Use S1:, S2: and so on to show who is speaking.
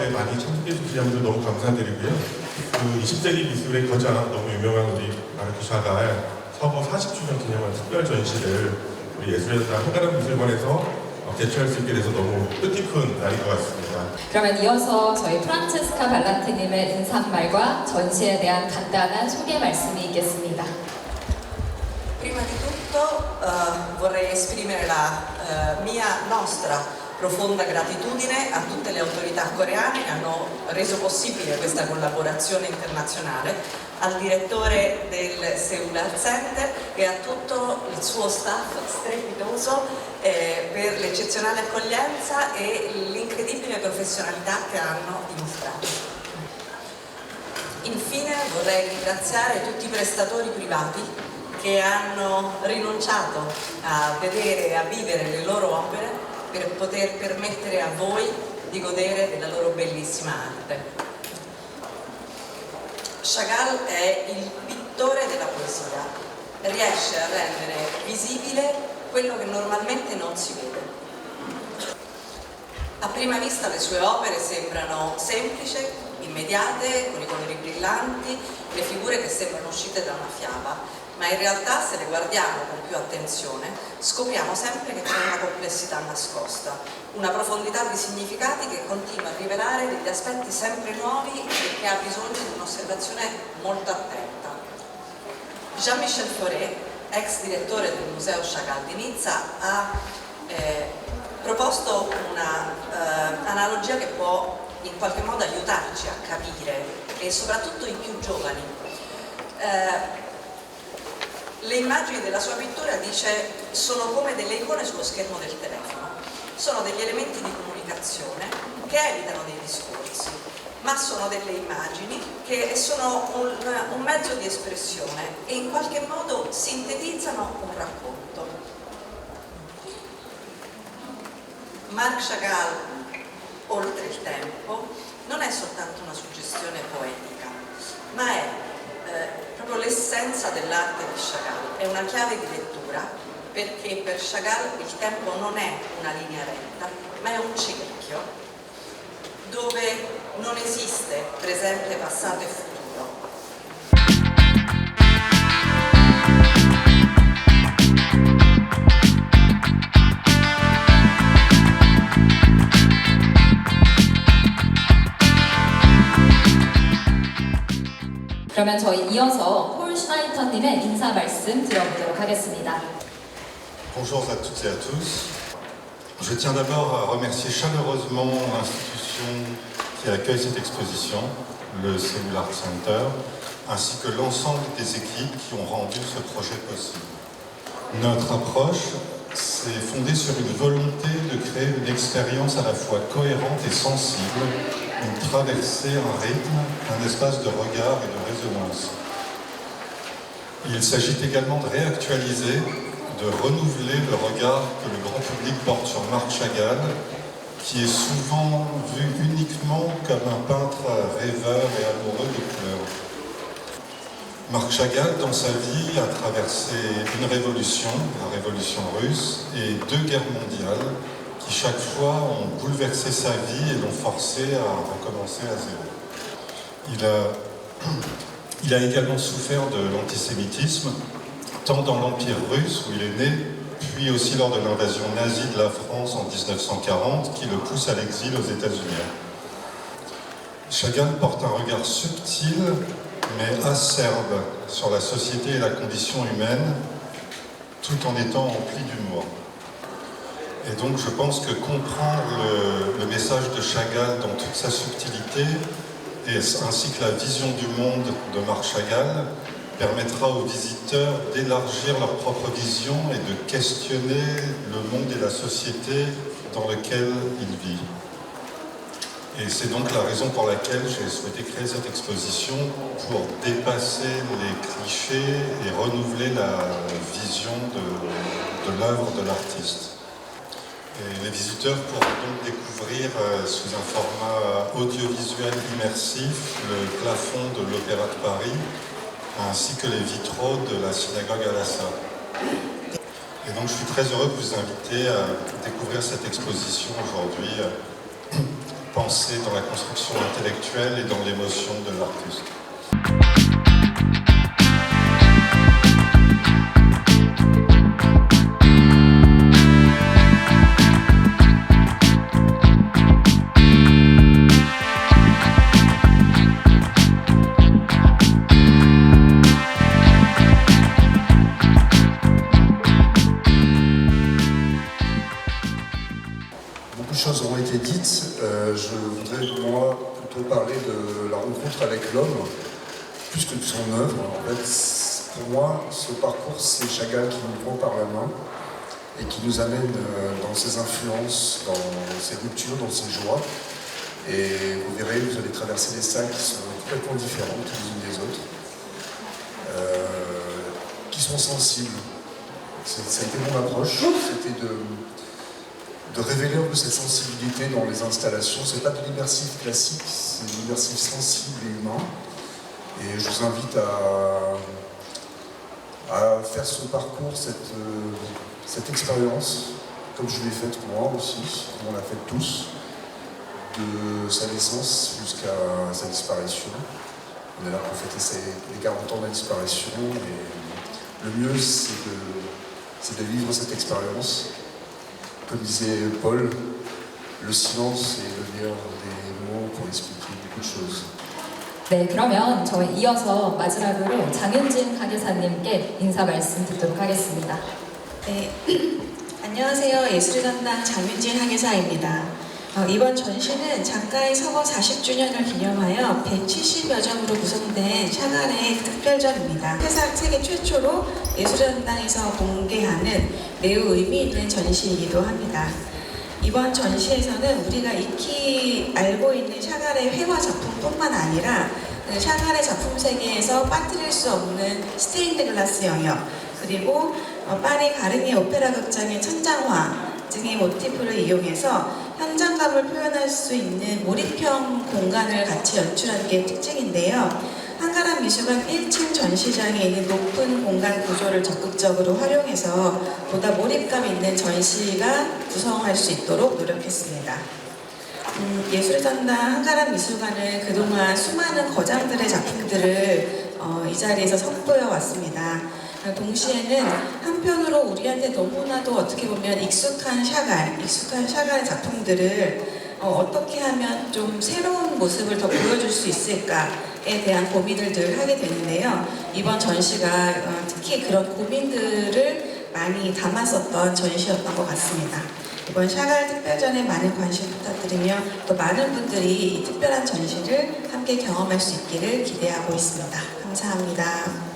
S1: 네, 많이 참석해 주신 분들 너무 감사드리고요. 그 20세기 미술의 거장, 너무 유명한 우리 마르크 샤갈 서거 40주년 기념한 특별 전시를 우리 예술연단 한가람 미술관에서 개최할 수 있게 돼서 너무 뜻깊은 날인 것 같습니다.
S2: 그러면 이어서 저희 프란체스카 발란티님의 인사말과 전시에 대한 간단한 소개 말씀이 있겠습니다.
S3: Prima di tutto vorrei esprimere la nostra profonda gratitudine a tutte le autorità coreane che hanno reso possibile questa collaborazione internazionale, al direttore del Seoul Art Center e a tutto il suo staff strepitoso per l'eccezionale accoglienza e l'incredibile professionalità che hanno dimostrato. Infine vorrei ringraziare tutti i prestatori privati che hanno rinunciato a vedere e a vivere le loro opere per poter permettere a voi di godere della loro bellissima arte. Chagall è il pittore della poesia, riesce a rendere visibile quello che normalmente non si vede. A prima vista le sue opere sembrano semplici, immediate, con i colori brillanti, le figure che sembrano uscite da una fiaba, ma in realtà se le guardiamo con più attenzione scopriamo sempre che c'è una complessità nascosta, una profondità di significati che continua a rivelare degli aspetti sempre nuovi e che ha bisogno di un'osservazione molto attenta. Jean-Michel Fauré, ex direttore del Museo Chagall di Nizza, ha proposto un'analogia che può in qualche modo aiutarci a capire, e soprattutto i più giovani. Le immagini della sua pittura, dice, sono come delle icone sullo schermo del telefono. Sono degli elementi di comunicazione che evitano dei discorsi, ma sono delle immagini che sono un mezzo di espressione e in qualche modo sintetizzano un racconto. Marc Chagall, oltre il tempo, non è soltanto una suggestione poetica, ma è proprio l'essenza dell'arte di Chagall, è una chiave di lettura, perché per Chagall il tempo non è una linea retta, ma è un cerchio dove non esiste presente, passato e futuro.
S2: 그러면 저희 이어서 폴 슈나이터님의 인사 말씀 들어보도록 하겠습니다.
S4: Bonjour à toutes et à tous. Je tiens d'abord à remercier chaleureusement l'institution qui accueille cette exposition, le Seoul Art Center, ainsi que l'ensemble des équipes qui ont rendu ce projet possible. Notre approche s'est fondée sur une volonté de créer une expérience à la fois cohérente et sensible, une traversée, un rythme, un espace de regard et de résonance. Il s'agit également de réactualiser, de renouveler le regard que le grand public porte sur Marc Chagall, qui est souvent vu uniquement comme un peintre rêveur et amoureux de couleurs. Marc Chagall, dans sa vie, a traversé une révolution, la révolution russe, et 2 guerres mondiales, qui chaque fois ont bouleversé sa vie et l'ont forcé à recommencer à zéro. Il a également souffert de l'antisémitisme, tant dans l'Empire russe où il est né, puis aussi lors de l'invasion nazie de la France en 1940, qui le pousse à l'exil aux États-Unis. Chagall porte un regard subtil, mais acerbe sur la société et la condition humaine, tout en étant empli d'humour. Et donc je pense que comprendre le message de Chagall dans toute sa subtilité, ainsi que la vision du monde de Marc Chagall, permettra aux visiteurs d'élargir leur propre vision et de questionner le monde et la société dans lequel ils vivent. Et c'est donc la raison pour laquelle j'ai souhaité créer cette exposition, pour dépasser les clichés et renouveler la vision de l'œuvre de l'artiste. Et les visiteurs pourront donc découvrir sous un format audiovisuel immersif le plafond de l'Opéra de Paris, ainsi que les vitraux de la synagogue Al-Aqsa. Et donc je suis très heureux de vous inviter à découvrir cette exposition aujourd'hui, pensée, dans la construction intellectuelle et dans l'émotion de l'artiste.
S5: Beaucoup de choses ont été dites. Je voudrais, moi, plutôt parler de la rencontre avec l'homme, plus que de son œuvre. En fait, pour moi, ce parcours, c'est Chagall qui nous prend par la main et qui nous amène dans ses influences, dans ses ruptures, dans ses joies. Et vous verrez, vous allez traverser des salles qui sont complètement différentes les unes des autres, qui sont sensibles. Ça a été mon approche, c'était de révéler un peu cette sensibilité dans les installations. C'est pas de l'immersif classique, c'est de l'immersif sensible et humain. Et je vous invite à faire ce parcours, cette expérience, comme je l'ai faite moi aussi, comme on l'a faite tous, de sa naissance jusqu'à sa disparition. On est là pour fêter les 40 ans de la disparition, et le mieux c'est de vivre cette expérience. Comme disait Paul, le silence est le meilleur des mots pour expliquer beaucoup de choses.
S2: 네, 그러면 저희 이어서 마지막으로 장윤진 가게사님께 인사 말씀 듣도록 하겠습니다.
S6: 네, 안녕하세요. 예술의 전당 장윤진 학예사입니다. 이번 전시는 작가의 서거 40주년을 기념하여 170여 점으로 구성된 샤갈의 특별전입니다. 세계 최초로 예술의 전당에서 공개하는 매우 의미 있는 전시이기도 합니다. 이번 전시에서는 우리가 익히 알고 있는 샤갈의 회화 작품뿐만 아니라 샤갈의 작품 세계에서 빠뜨릴 수 없는 스테인드 글라스 영역, 그리고 파리 가르니에 오페라 극장의 천장화 등의 모티프를 이용해서 현장감을 표현할 수 있는 몰입형 공간을 같이 연출한 게 특징인데요. 한가람 미술관 1층 전시장에 있는 높은 공간 구조를 적극적으로 활용해서 보다 몰입감 있는 전시가 구성할 수 있도록 노력했습니다. 예술의 전당 한가람 미술관은 그동안 수많은 거장들의 작품들을 이 자리에서 선보여 왔습니다. 동시에는 한편으로 우리한테 너무나도 어떻게 보면 익숙한 샤갈의 작품들을 어떻게 하면 좀 새로운 모습을 더 보여줄 수 있을까에 대한 고민을 늘 하게 되는데요. 이번 전시가 특히 그런 고민들을 많이 담았었던 전시였던 것 같습니다. 이번 샤갈 특별전에 많은 관심 부탁드리며 또 많은 분들이 이 특별한 전시를 함께 경험할 수 있기를 기대하고 있습니다. 감사합니다.